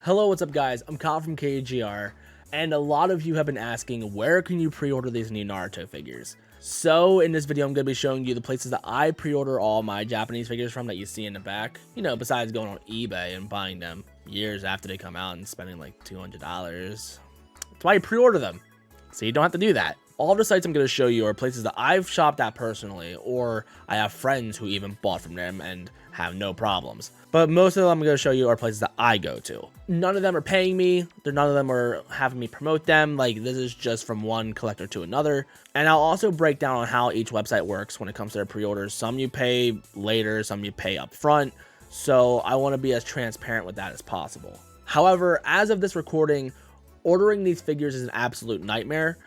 Hello, what's up guys? I'm Kyle from KGR, and a lot of you have been asking where can you pre-order these new Naruto figures. So in this video I'm going to be showing you the places that I pre-order all my Japanese figures from that you see in the back. You know, besides going on eBay and buying them years after they come out and spending like $200. That's why you pre-order them, so you don't have to do that. All the sites I'm going to show you are places that I've shopped at personally, or I have friends who even bought from them and have no problems. But most of them I'm going to show you are places that I go to. None of them are paying me. None of them are having me promote them. Like, this is just from one collector to another. And I'll also break down on how each website works when it comes to their pre-orders. Some you pay later, some you pay up front. So I want to be as transparent with that as possible. However, as of this recording, ordering these figures is an absolute nightmare.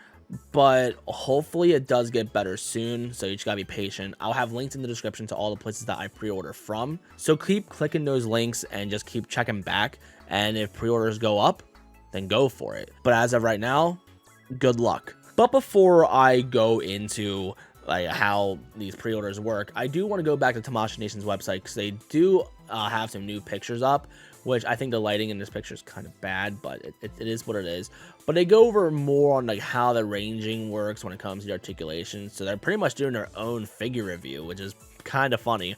But hopefully it does get better soon, so you just gotta be patient. I'll have links in the description to all the places that I pre-order from, so keep clicking those links and just keep checking back, and if pre-orders go up, then go for it. But as of right now, good luck. But before I go into like how these pre-orders work, I do want to go back to Tamashii Nation's website because they do have some new pictures up, which I think the lighting in this picture is kind of bad, but it is what it is. But they go over more on like how the ranging works when it comes to the articulation. So they're pretty much doing their own figure review, which is kind of funny.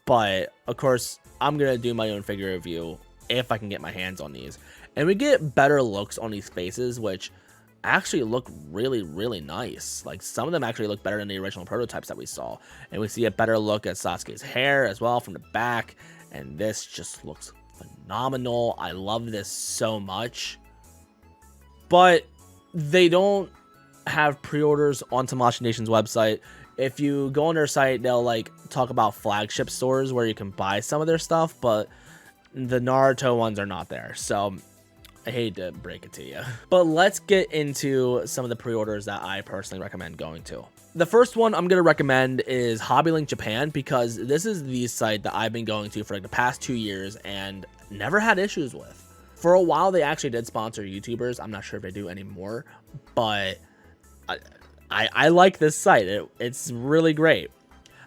But of course, I'm gonna do my own figure review if I can get my hands on these. And we get better looks on these faces, which actually look really nice. Like, some of them actually look better than the original prototypes that we saw. And we see a better look at Sasuke's hair as well from the back. And this just looks phenomenal. I love this so much. But they don't have pre-orders on Tamashii Nation's website. If you go on their site, they'll like talk about flagship stores where you can buy some of their stuff, but the Naruto ones are not there. So I hate to break it to you. But let's get into some of the pre-orders that I personally recommend going to. The first one I'm going to recommend is HobbyLink Japan, because this is the site that I've been going to for like the past 2 years and never had issues with. For a while, they actually did sponsor YouTubers. I'm not sure if they do anymore, but I like this site. It's really great.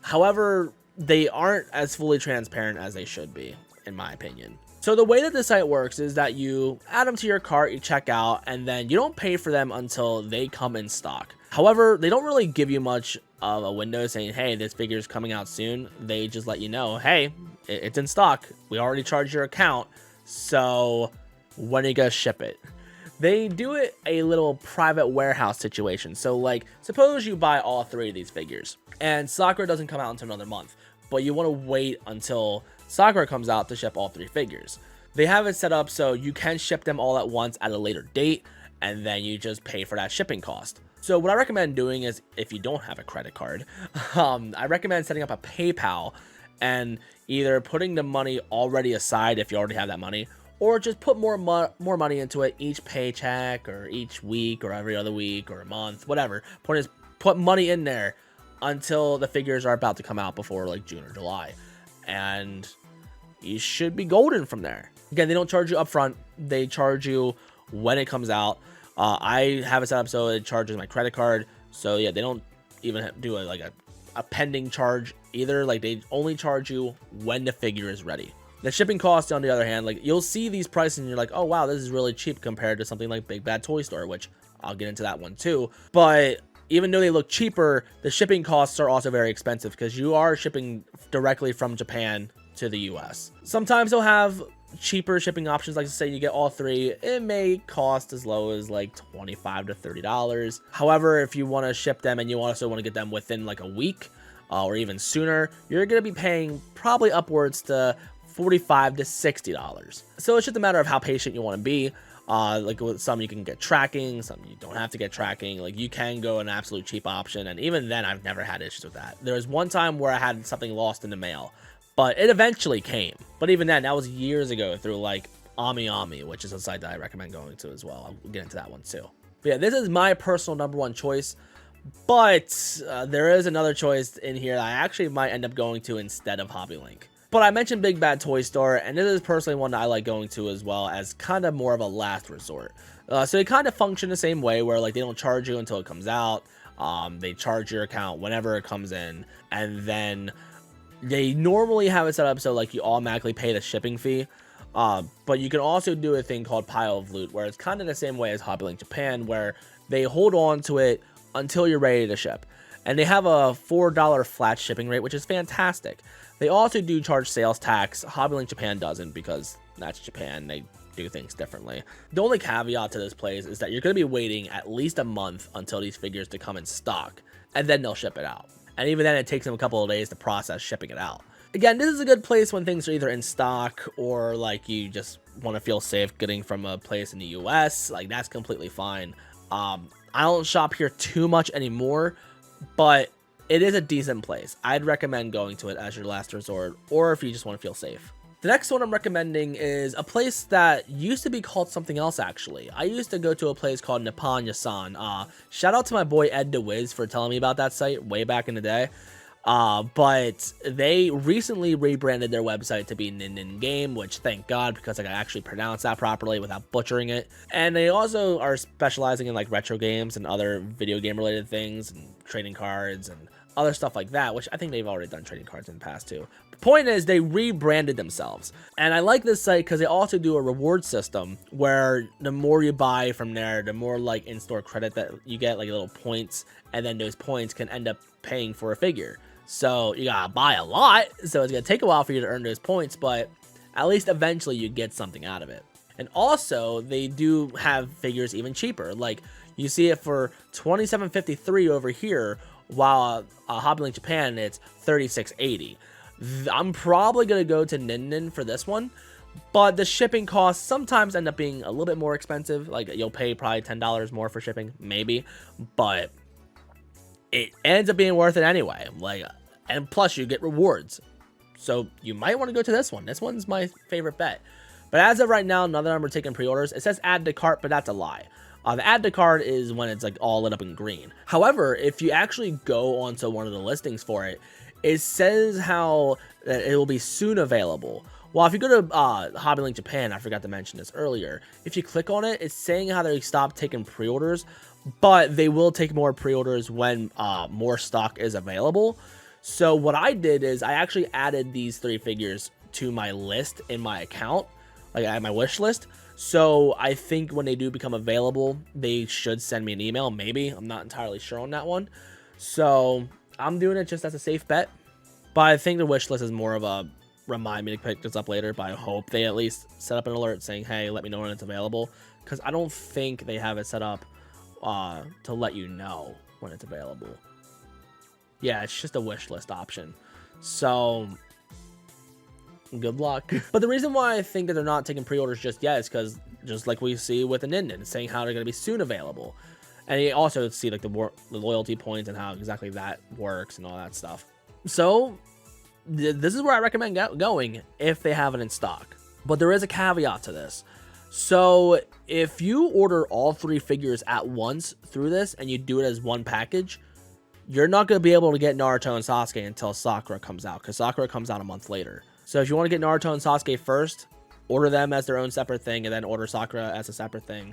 However, they aren't as fully transparent as they should be, in my opinion. So the way that this site works is that you add them to your cart, you check out, and then you don't pay for them until they come in stock. However, they don't really give you much of a window saying, hey, this figure is coming out soon. They just let you know, hey, it's in stock. We already charged your account, so when are you gonna ship it? They do it a little private warehouse situation. So like, suppose you buy all 3 of these figures and Sakura doesn't come out until another month, but you want to wait until Sakura comes out to ship all 3 figures. They have it set up so you can ship them all at once at a later date, and then you just pay for that shipping cost. So what I recommend doing is, if you don't have a credit card, I recommend setting up a PayPal and either putting the money already aside if you already have that money, or just put more money into it each paycheck or each week or every other week or a month, whatever. Put money in there until the figures are about to come out before like June or July. And you should be golden from there. Again, they don't charge you up front. They charge you when it comes out. I have it set up so it charges my credit card. So yeah, they don't even do a pending charge either. Like, they only charge you when the figure is ready. The shipping costs, on the other hand, like, you'll see these prices and you're like, oh wow, this is really cheap compared to something like Big Bad Toy Store, which I'll get into that one too. But even though they look cheaper, the shipping costs are also very expensive because you are shipping directly from Japan to the US. Sometimes they'll have cheaper shipping options, like say you get all 3, it may cost as low as like $25 to $30. However, if you want to ship them and you also want to get them within like a week or even sooner, you're going to be paying probably upwards to $45 to $60. So it's just a matter of how patient you want to be. Like with some you can get tracking, some you don't have to get tracking. Like, you can go an absolute cheap option, and even then I've never had issues with that. There was one time where I had something lost in the mail, but it eventually came. But even then, that was years ago through like Amiami, which is a site that I recommend going to as well. I'll get into that one too. But yeah, this is my personal #1 choice, but there is another choice in here that I actually might end up going to instead of HobbyLink. But I mentioned Big Bad Toy Store, and this is personally one that I like going to as well, as kind of more of a last resort. So they kind of function the same way, where like they don't charge you until it comes out. They charge your account whenever it comes in, and then they normally have it set up so like you automatically pay the shipping fee. But you can also do a thing called Pile of Loot, where it's kind of the same way as Hobbylink Japan, where they hold on to it until you're ready to ship. And they have a $4 flat shipping rate, which is fantastic. They also do charge sales tax. Hobbylink Japan doesn't, because that's Japan. They do things differently. The only caveat to this place is that you're going to be waiting at least a month until these figures to come in stock, and then they'll ship it out. And even then, it takes them a couple of days to process shipping it out. Again, this is a good place when things are either in stock or like you just want to feel safe getting from a place in the US. Like, that's completely fine. I don't shop here too much anymore, but it is a decent place. I'd recommend going to it as your last resort, or if you just want to feel safe. The next one I'm recommending is a place that used to be called something else, actually. I used to go to a place called Nippon Yasan. Shout out to my boy Ed DeWiz for telling me about that site way back in the day. But they recently rebranded their website to be nin-nin-game, which thank God, because I can actually pronounce that properly without butchering it. And they also are specializing in like retro games and other video game related things and trading cards and other stuff like that, which I think they've already done trading cards in the past too. The point is, they rebranded themselves. And I like this site because they also do a reward system where the more you buy from there, the more like in-store credit that you get, like little points, and then those points can end up paying for a figure. So you gotta buy a lot, so it's gonna take a while for you to earn those points, but at least eventually you get something out of it. And also, they do have figures even cheaper. Like, you see it for $27.53 over here, while Hobbylink Japan, it's $36.80. I'm probably going to go to Nin-nin for this one, but the shipping costs sometimes end up being a little bit more expensive. Like, you'll pay probably $10 more for shipping, maybe, but it ends up being worth it anyway. Like, and plus you get rewards. So you might want to go to this one. This one's my favorite bet. But as of right now, now that I'm taking pre-orders, it says add to cart, but that's a lie. The add to cart is when it's like all lit up in green. However, if you actually go onto one of the listings for it, it says how it will be soon available. Well, if you go to Hobbylink Japan, I forgot to mention this earlier, if you click on it, it's saying how they stopped taking pre-orders, but they will take more pre-orders when more stock is available. So what I did is I actually added these 3 figures to my list in my account, like at my wish list. So I think when they do become available, they should send me an email. Maybe. I'm not entirely sure on that one. So I'm doing it just as a safe bet. But I think the wish list is more of a remind me to pick this up later. But I hope they at least set up an alert saying, hey, let me know when it's available. Because I don't think they have it set up to let you know when it's available. Yeah, it's just a wish list option. So good luck. But the reason why I think that they're not taking pre-orders just yet is because, just like we see with the nin-nin, saying how they're going to be soon available. And you also see like the loyalty points and how exactly that works and all that stuff. So this is where I recommend going if they have it in stock. But there is a caveat to this. So if you order all 3 figures at once through this and you do it as one package, you're not going to be able to get Naruto and Sasuke until Sakura comes out, because Sakura comes out a month later. So if you want to get Naruto and Sasuke first, order them as their own separate thing, and then order Sakura as a separate thing.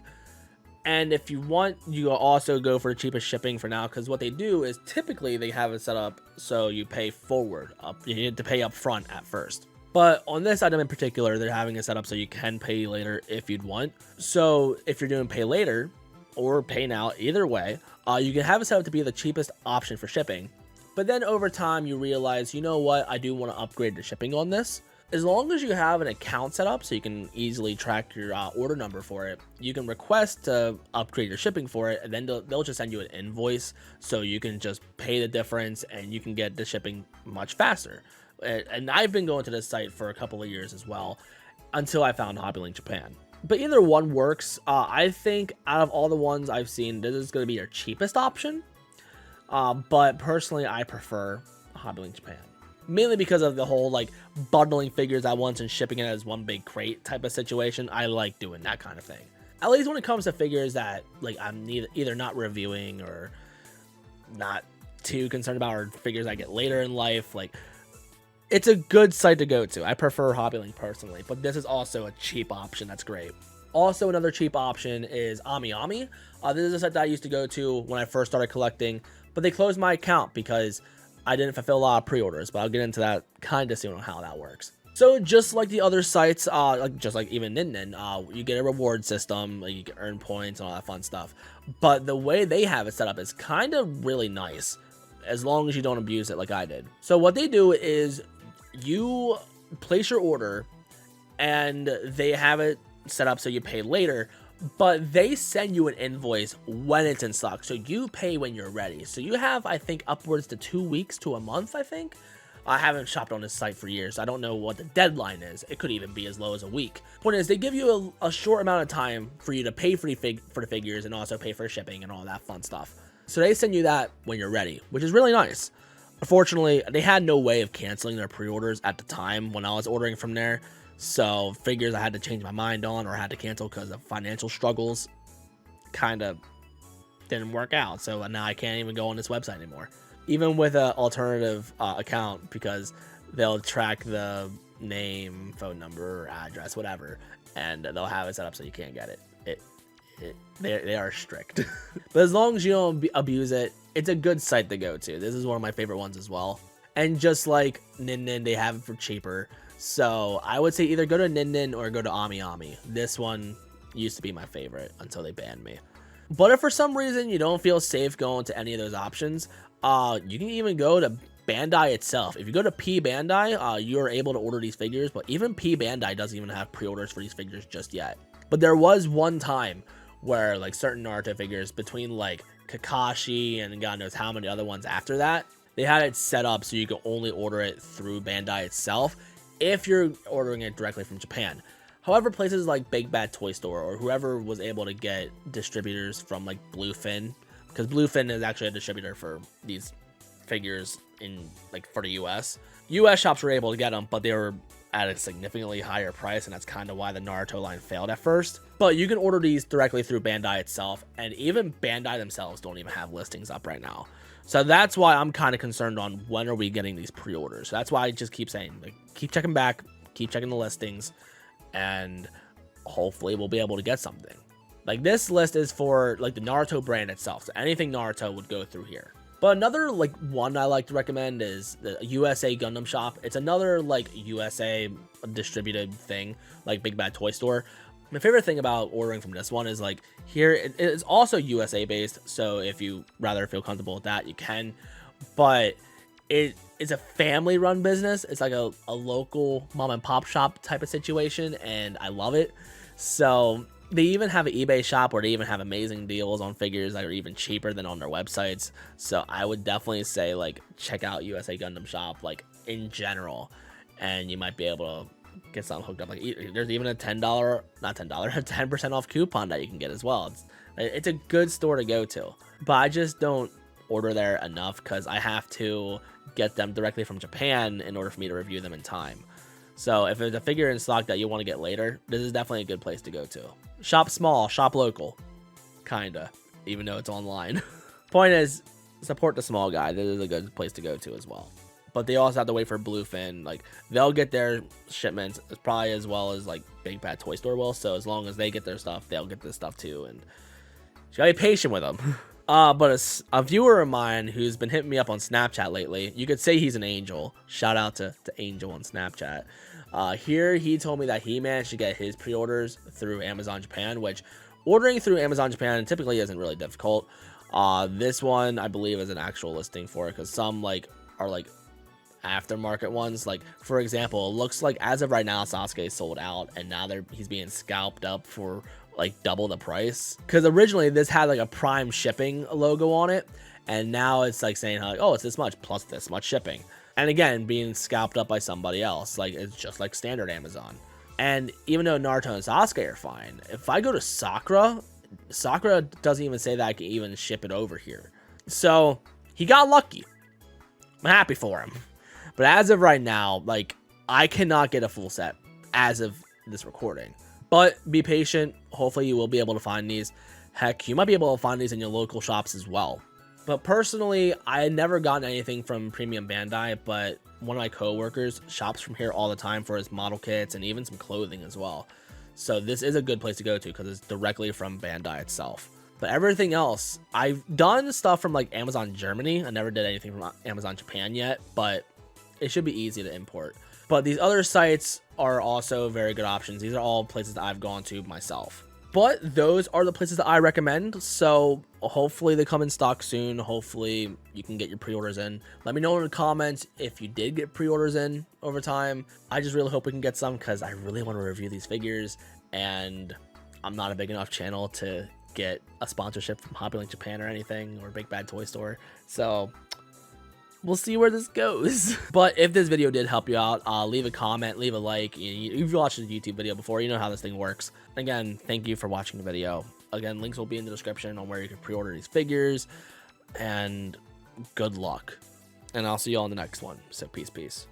And if you want, you also go for the cheapest shipping for now, because what they do is typically they have it set up so you pay forward. You need to pay up front at first. But on this item in particular, they're having it set up so you can pay later if you'd want. So if you're doing pay later or pay now, either way, you can have it set up to be the cheapest option for shipping. But then over time, you realize, you know what, I do want to upgrade the shipping on this. As long as you have an account set up so you can easily track your order number for it, you can request to upgrade your shipping for it, and then they'll just send you an invoice so you can just pay the difference and you can get the shipping much faster. And I've been going to this site for a couple of years as well, until I found Hobbylink Japan. But either one works. I think out of all the ones I've seen, this is going to be your cheapest option. But personally, I prefer Hobbylink Japan. Mainly because of the whole, like, bundling figures at once and shipping it as one big crate type of situation. I like doing that kind of thing. At least when it comes to figures that, like, I'm either not reviewing or not too concerned about, or figures I get later in life. Like, it's a good site to go to. I prefer Hobbylink personally, but this is also a cheap option that's great. Also, another cheap option is Amiami. This is a site that I used to go to when I first started collecting, but they closed my account because I didn't fulfill a lot of pre-orders, but I'll get into that kind of soon on how that works. So just like the other sites, just like even nin-nin, you get a reward system, like you can earn points and all that fun stuff. But the way they have it set up is kind of really nice, as long as you don't abuse it like I did. So what they do is you place your order, and they have it set up so you pay later, but they send you an invoice when it's in stock, so you pay when you're ready. So you have, I think, upwards to 2 weeks to a month, I think. I haven't shopped on this site for years. I don't know what the deadline is. It could even be as low as a week. Point is, they give you a short amount of time for you to pay for the figures and also pay for shipping and all that fun stuff. So they send you that when you're ready, which is really nice. Unfortunately, they had no way of canceling their pre-orders at the time when I was ordering from there. So figures I had to change my mind on or had to cancel because of financial struggles kind of didn't work out. So now I can't even go on this website anymore, even with an alternative account, because they'll track the name, phone number, address, whatever, and they'll have it set up so you can't get it. They are strict. But as long as you don't abuse it, it's a good site to go to. This is one of my favorite ones as well. And just like nin-nin, they have it for cheaper. So I would say either go to nin-nin or go to Amiami. This one used to be my favorite until they banned me. But if for some reason you don't feel safe going to any of those options, you can even go to Bandai itself. If you go to P Bandai, you're able to order these figures, but even P Bandai doesn't even have pre-orders for these figures just yet. But there was one time where like certain Naruto figures, between like Kakashi and God knows how many other ones after that, they had it set up so you can only order it through Bandai itself if you're ordering it directly from Japan. However, places like Big Bad Toy Store or whoever was able to get distributors from like Bluefin, because Bluefin is actually a distributor for these figures in like for the US shops were able to get them, but they were at a significantly higher price, and that's kind of why the Naruto line failed at first. But you can order these directly through Bandai itself, and even Bandai themselves don't even have listings up right now. So that's why I'm kind of concerned on when are we getting these pre-orders. So that's why I just keep saying, like, keep checking back, keep checking the listings, and hopefully we'll be able to get something. Like, this list is for like the Naruto brand itself, so anything Naruto would go through here. But another like one I like to recommend is the USA Gundam Shop. It's another like USA distributed thing, like Big Bad Toy Store. My favorite thing about ordering from this one is like here it is also USA based, so if you rather feel comfortable with that, you can. But it is a family run business. It's like a local mom and pop shop type of situation, and I love it. So they even have an eBay shop where they even have amazing deals on figures that are even cheaper than on their websites. So I would definitely say like check out USA Gundam Shop like in general, and you might be able to get something hooked up. Like there's even a $10, not $10, a 10% off coupon that you can get as well. It's a good store to go to, but I just don't order there enough because I have to get them directly from Japan in order for me to review them in time. So if there's a figure in stock that you want to get later, this is definitely a good place to go to. Shop small, shop local, kinda, even though it's online. Point is, support the small guy. This is a good place to go to as well. But they also have to wait for Bluefin. Like, they'll get their shipments probably as well as like Big Bad Toy Store will. So as long as they get their stuff, they'll get this stuff too. And you gotta be patient with them. But a viewer of mine who's been hitting me up on Snapchat lately, you could say he's an angel. Shout out to Angel on Snapchat. Here he told me that he managed to get his pre-orders through Amazon Japan, which ordering through Amazon Japan typically isn't really difficult. This one I believe is an actual listing for it, because some like are like aftermarket ones. Like for example, it looks like as of right now Sasuke is sold out, and now he's being scalped up for like double the price, because originally this had like a prime shipping logo on it, and now it's like saying like, oh, it's this much plus this much shipping, and again being scalped up by somebody else. Like it's just like standard Amazon. And even though Naruto and Sasuke are fine, if I go to Sakura doesn't even say that I can even ship it over here. So he got lucky. I'm happy for him. But as of right now, like, I cannot get a full set as of this recording. But be patient. Hopefully you will be able to find these. Heck, you might be able to find these in your local shops as well. But personally, I had never gotten anything from Premium Bandai, but one of my co-workers shops from here all the time for his model kits and even some clothing as well. So this is a good place to go to because it's directly from Bandai itself. But everything else, I've done stuff from like Amazon Germany. I never did anything from Amazon Japan yet, but it should be easy to import. But these other sites are also very good options. These are all places that I've gone to myself. But those are the places that I recommend. So hopefully they come in stock soon. Hopefully you can get your pre-orders in. Let me know in the comments if you did get pre-orders in over time. I just really hope we can get some because I really want to review these figures. And I'm not a big enough channel to get a sponsorship from HobbyLink Japan or anything, or Big Bad Toy Store. So we'll see where this goes. But if this video did help you out, leave a comment, leave a like. If you watched the YouTube video before, you know how this thing works. Again, thank you for watching the video. Again, links will be in the description on where you can pre-order these figures. And good luck. And I'll see you all in the next one. So peace.